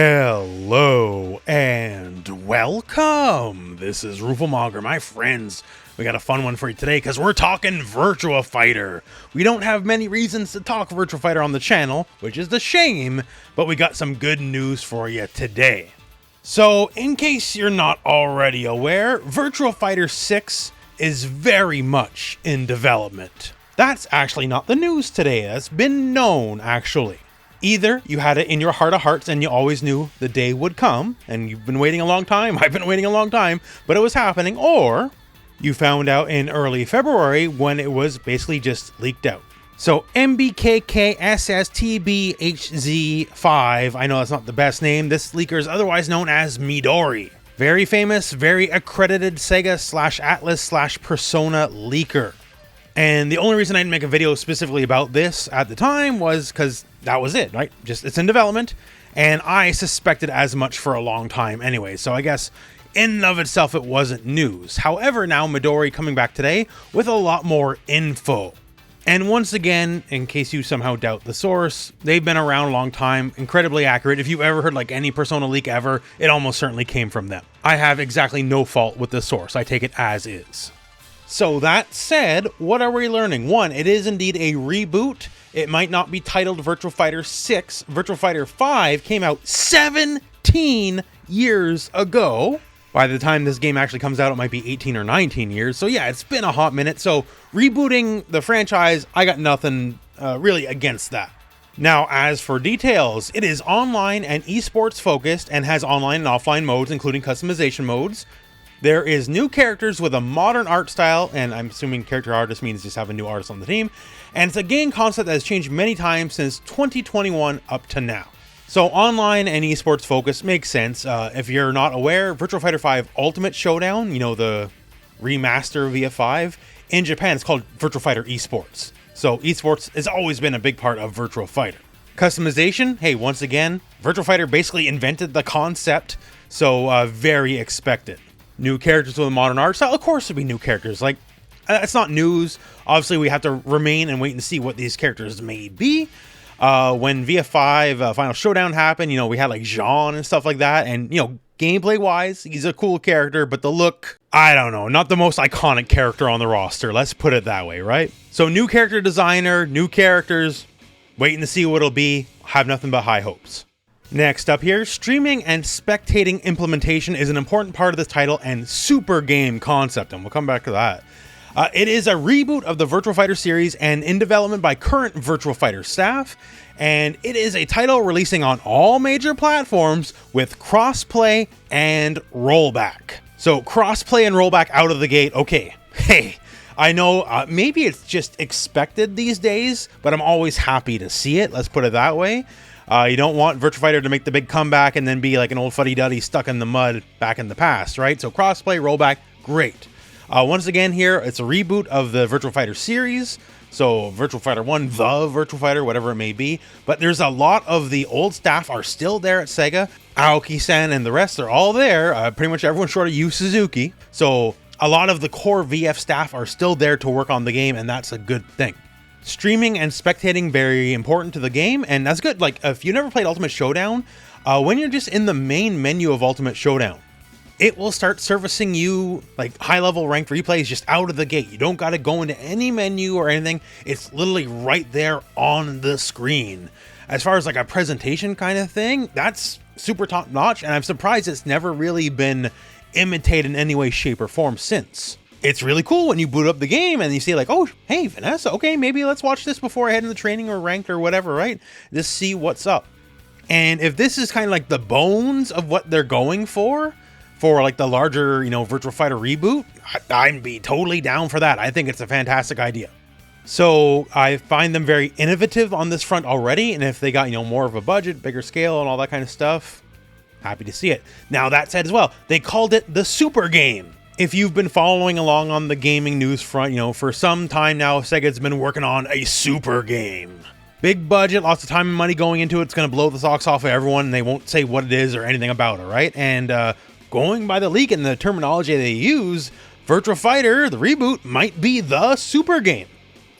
Hello and welcome. This is rooflemonger, my friends. We got a fun one for you today because we're talking Virtua Fighter. We don't have many reasons to talk Virtua Fighter on the channel, which is the shame, but we got some good news for you today. So, in case you're not already aware, Virtua Fighter 6 is very much in development. That's actually not the news today. That's been known, actually. Either you had it in your heart of hearts and you always knew the day would come, and you've been waiting a long time, I've been waiting a long time, but it was happening, or you found out in early February when it was basically just leaked out. So MBKKSSTBHZ5, I know that's not the best name, this leaker is otherwise known as Midori. Very famous, very accredited Sega/Atlas/Persona leaker. And the only reason I didn't make a video specifically about this at the time was because that was it, right? Just it's in development, and I suspected as much for a long time anyway, so I guess in and of itself it wasn't news. However, now Midori coming back today with a lot more info. And once again, in case you somehow doubt the source, they've been around a long time, incredibly accurate. If you've ever heard like any Persona leak ever, it almost certainly came from them. I have exactly no fault with the source. I take it as is. So that said, what are we learning? One, it is indeed a reboot. It might not be titled Virtua Fighter 6. Virtua Fighter 5 came out 17 years ago. By the time this game actually comes out, it might be 18 or 19 years. So yeah, it's been a hot minute. So rebooting the franchise, I got nothing really against that. Now, as for details, it is online and esports focused and has online and offline modes, including customization modes. There is new characters with a modern art style, and I'm assuming character artist means just have a new artist on the team. And it's a game concept that has changed many times since 2021 up to now. So online and esports focus makes sense. If you're not aware, Virtua Fighter 5 Ultimate Showdown, you know, the remaster via 5, in Japan it's called Virtua Fighter Esports. So esports has always been a big part of Virtua Fighter. Customization, hey, once again, Virtua Fighter basically invented the concept, so very expected. New characters with a modern art style, of course there'll be new characters. Like, that's not news. Obviously, we have to remain and wait and see what these characters may be. When VF5 Final Showdown happened, you know, we had like Jean and stuff like that. And, you know, gameplay-wise, he's a cool character, but the look, I don't know, not the most iconic character on the roster. Let's put it that way, right? So new character designer, new characters, waiting to see what it'll be. Have nothing but high hopes. Next up here, streaming and spectating implementation is an important part of this title and super game concept, and we'll come back to that. It is a reboot of the Virtua Fighter series and in development by current Virtua Fighter staff, and it is a title releasing on all major platforms with crossplay and rollback. So crossplay and rollback out of the gate, okay, hey, I know maybe it's just expected these days, but I'm always happy to see it, let's put it that way. You don't want Virtua Fighter to make the big comeback and then be like an old fuddy-duddy stuck in the mud back in the past, right? So crossplay, rollback, great. Once again here, it's a reboot of the Virtua Fighter series. So Virtua Fighter 1, the Virtua Fighter, whatever it may be. But there's a lot of the old staff are still there at Sega. Aoki-san and the rest are all there. Pretty much everyone short of Yu Suzuki. So a lot of the core VF staff are still there to work on the game, and that's a good thing. Streaming and spectating, very important to the game, and that's good. Like, if you never played Ultimate Showdown, when you're just in the main menu of Ultimate Showdown, it will start servicing you like high-level ranked replays just out of the gate. You don't got to go into any menu or anything. It's literally right there on the screen. As far as like a presentation kind of thing, that's super top-notch, and I'm surprised it's never really been imitated in any way, shape, or form since. It's really cool when you boot up the game and you see like, oh, hey, Vanessa, okay, maybe let's watch this before I head into training or ranked or whatever, right? Just see what's up. And if this is kind of like the bones of what they're going for like the larger, you know, Virtua Fighter reboot, I'd be totally down for that. I think it's a fantastic idea. So I find them very innovative on this front already. And if they got, you know, more of a budget, bigger scale and all that kind of stuff, happy to see it. Now that said as well, they called it the Super Game. If you've been following along on the gaming news front, you know, for some time now, Sega's been working on a super game. Big budget, lots of time and money going into it. It's going to blow the socks off of everyone, and they won't say what it is or anything about it, right? And going by the leak and the terminology they use, Virtua Fighter, the reboot, might be the super game.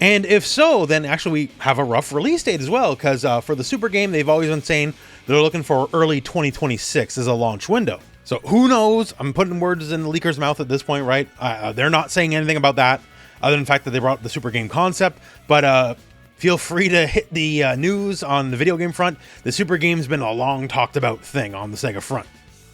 And if so, then actually we have a rough release date as well, because for the super game, they've always been saying They're looking for early 2026 as a launch window. So who knows? I'm putting words in the leaker's mouth at this point, right? They're not saying anything about that, other than the fact that they brought up the super game concept. But feel free to hit the news on the video game front. The super game's been a long talked about thing on the Sega front.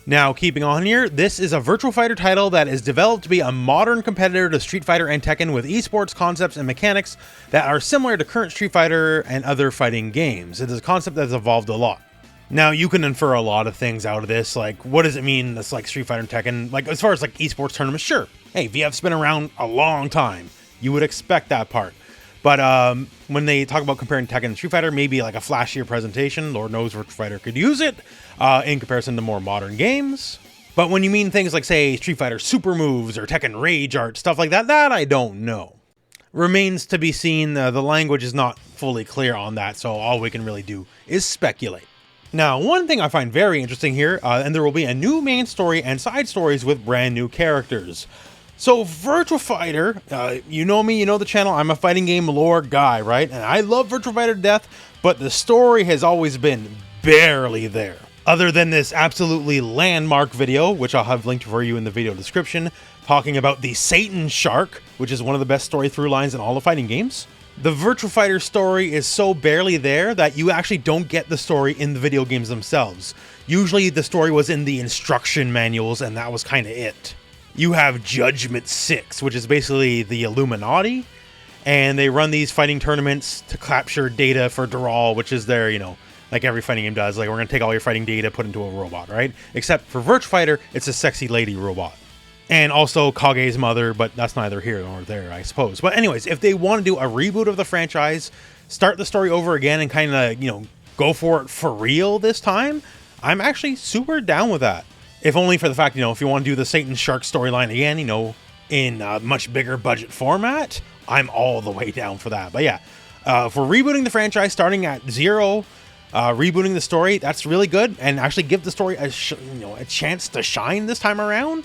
Now, keeping on here, this is a Virtua Fighter title that is developed to be a modern competitor to Street Fighter and Tekken with esports concepts and mechanics that are similar to current Street Fighter and other fighting games. It is a concept that has evolved a lot. Now, you can infer a lot of things out of this, like what does it mean that's like Street Fighter and Tekken? Like as far as like esports tournaments, sure. Hey, VF's been around a long time. You would expect that part. But when they talk about comparing Tekken and Street Fighter, maybe like a flashier presentation, Lord knows Virtua Fighter could use it in comparison to more modern games. But when you mean things like, say, Street Fighter super moves or Tekken rage art, stuff like that, that I don't know. Remains to be seen. The language is not fully clear on that, so all we can really do is speculate. Now, one thing I find very interesting here, and there will be a new main story and side stories with brand new characters. So Virtua Fighter, you know me, you know the channel, I'm a fighting game lore guy, right? And I love Virtua Fighter to death, but the story has always been barely there. Other than this absolutely landmark video, which I'll have linked for you in the video description, talking about the Satan Shark, which is one of the best story through lines in all the fighting games. The Virtua Fighter story is so barely there that you actually don't get the story in the video games themselves. Usually the story was in the instruction manuals, and that was kind of it. You have Judgment 6, which is basically the Illuminati, and they run these fighting tournaments to capture data for Dural, which is their, like every fighting game does, like we're going to take all your fighting data, put into a robot, right? Except for Virtua Fighter, it's a sexy lady robot. And also Kage's mother, but that's neither here nor there, I suppose. But anyways, if they want to do a reboot of the franchise, start the story over again and kind of, go for it for real this time, I'm actually super down with that. If only for the fact, if you want to do the Satan Shark storyline again, in a much bigger budget format, I'm all the way down for that. But yeah, for rebooting the franchise, starting at zero, rebooting the story, that's really good. And actually give the story a chance to shine this time around.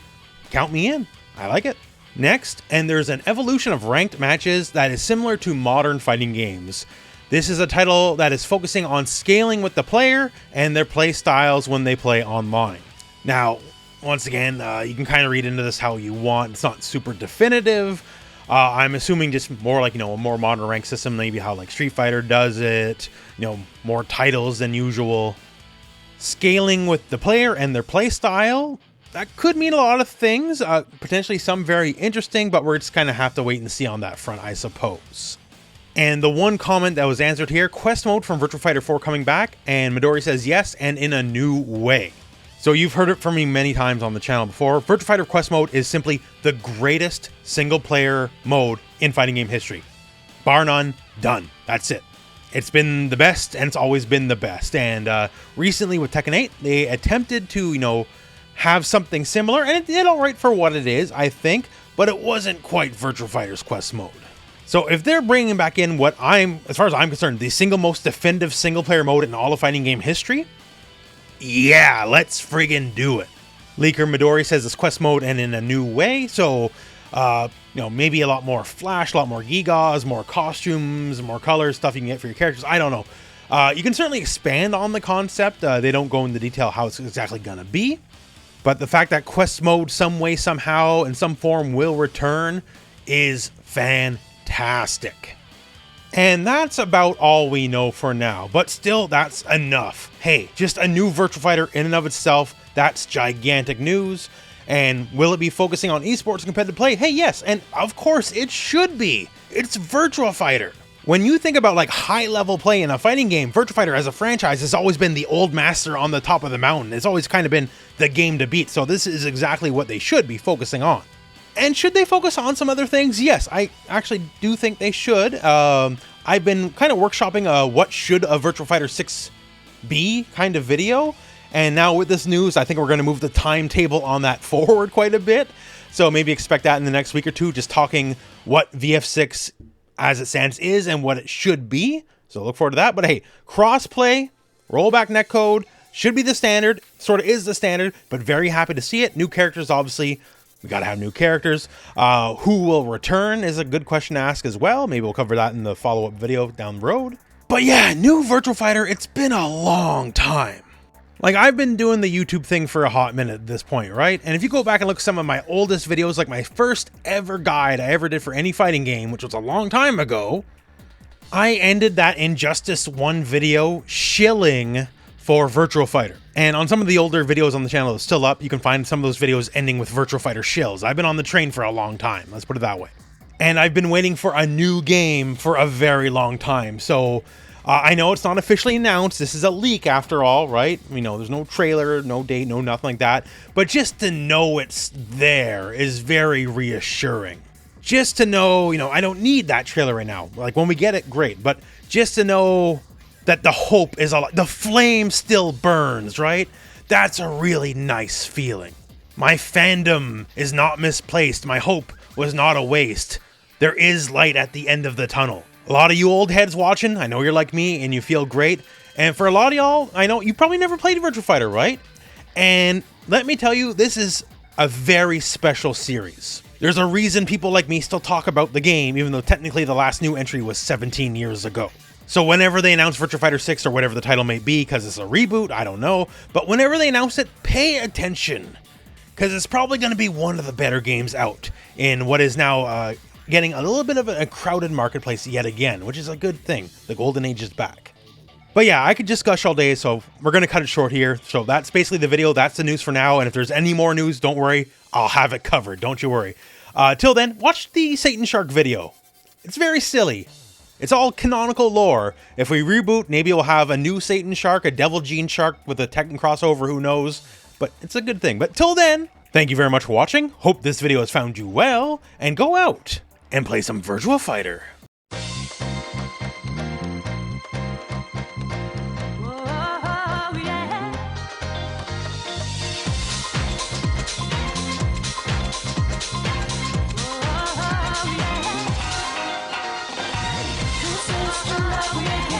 Count me in. I like it. Next, and there's an evolution of ranked matches that is similar to modern fighting games. This is a title that is focusing on scaling with the player and their play styles when they play online. Now, once again, you can kind of read into this how you want. It's not super definitive. I'm assuming just more like, a more modern rank system, maybe how like Street Fighter does it, more titles than usual. Scaling with the player and their play style, that could mean a lot of things, potentially some very interesting, but we're just kind of have to wait and see on that front, I suppose. And the one comment that was answered here, quest mode from Virtua Fighter 4 coming back, and Midori says yes, and in a new way. So you've heard it from me many times on the channel before. Virtua Fighter Quest Mode is simply the greatest single-player mode in fighting game history. Bar none, done. That's it. It's been the best, and it's always been the best. And recently with Tekken 8, they attempted to, have something similar, and it did all right for what it is, I think, but it wasn't quite Virtua Fighter's Quest Mode. So if they're bringing back in as far as I'm concerned, the single most definitive single-player mode in all of fighting game history, yeah, let's friggin' do it. Leaker Midori says it's quest mode and in a new way, so maybe a lot more flash, a lot more gigas, more costumes, more colors, stuff you can get for your characters. I don't know. You can certainly expand on the concept. They don't go into detail how it's exactly gonna be, but the fact that quest mode some way, somehow, in some form will return is fantastic. And that's about all we know for now, but still, that's enough. Hey, just a new Virtua Fighter in and of itself, that's gigantic news. And will it be focusing on esports and competitive play? Hey, yes, and of course it should be. It's Virtua Fighter. When you think about like high-level play in a fighting game, Virtua Fighter as a franchise has always been the old master on the top of the mountain. It's always kind of been the game to beat, so this is exactly what they should be focusing on. And should they focus on some other things? Yes, I actually do think they should. I've been kind of workshopping a what should a Virtua Fighter 6 be kind of video. And now with this news, I think we're going to move the timetable on that forward quite a bit. So maybe expect that in the next week or two, just talking what VF6 as it stands is and what it should be. So look forward to that. But hey, crossplay, rollback netcode should be the standard. Sort of is the standard, but very happy to see it. New characters, obviously. We got to have new characters. Who will return is a good question to ask as well. Maybe we'll cover that in the follow-up video down the road. But yeah, new Virtua Fighter, it's been a long time. Like, I've been doing the YouTube thing for a hot minute at this point, right? And if you go back and look at some of my oldest videos, like my first ever guide I ever did for any fighting game, which was a long time ago, I ended that in just this one video shilling for Virtua Fighter. And on some of the older videos on the channel that's still up, you can find some of those videos ending with Virtua Fighter shills. I've been on the train for a long time, let's put it that way. And I've been waiting for a new game for a very long time. So I know it's not officially announced. This is a leak after all, right? You know, there's no trailer, no date, no nothing like that. But just to know it's there is very reassuring. Just to know, you know, I don't need that trailer right now. Like, when we get it, great. But just to know that the hope is alive, the flame still burns, right? That's a really nice feeling. My fandom is not misplaced. My hope was not a waste. There is light at the end of the tunnel. A lot of you old heads watching, I know you're like me and you feel great. And for a lot of y'all, I know you probably never played Virtua Fighter, right? And let me tell you, this is a very special series. There's a reason people like me still talk about the game, even though technically the last new entry was 17 years ago. So whenever they announce Virtua Fighter 6 or whatever the title may be, because it's a reboot, I don't know. But whenever they announce it, pay attention. Because it's probably going to be one of the better games out in what is now getting a little bit of a crowded marketplace yet again, which is a good thing. The golden age is back. But yeah, I could just gush all day, so we're going to cut it short here. So that's basically the video. That's the news for now. And if there's any more news, don't worry. I'll have it covered. Don't you worry. Till then, watch the Satan Shark video. It's very silly. It's all canonical lore. If we reboot, maybe we'll have a new Satan Shark, a Devil Gene Shark with a Tekken crossover, who knows. But it's a good thing. But till then, thank you very much for watching. Hope this video has found you well. And go out and play some Virtua Fighter. Like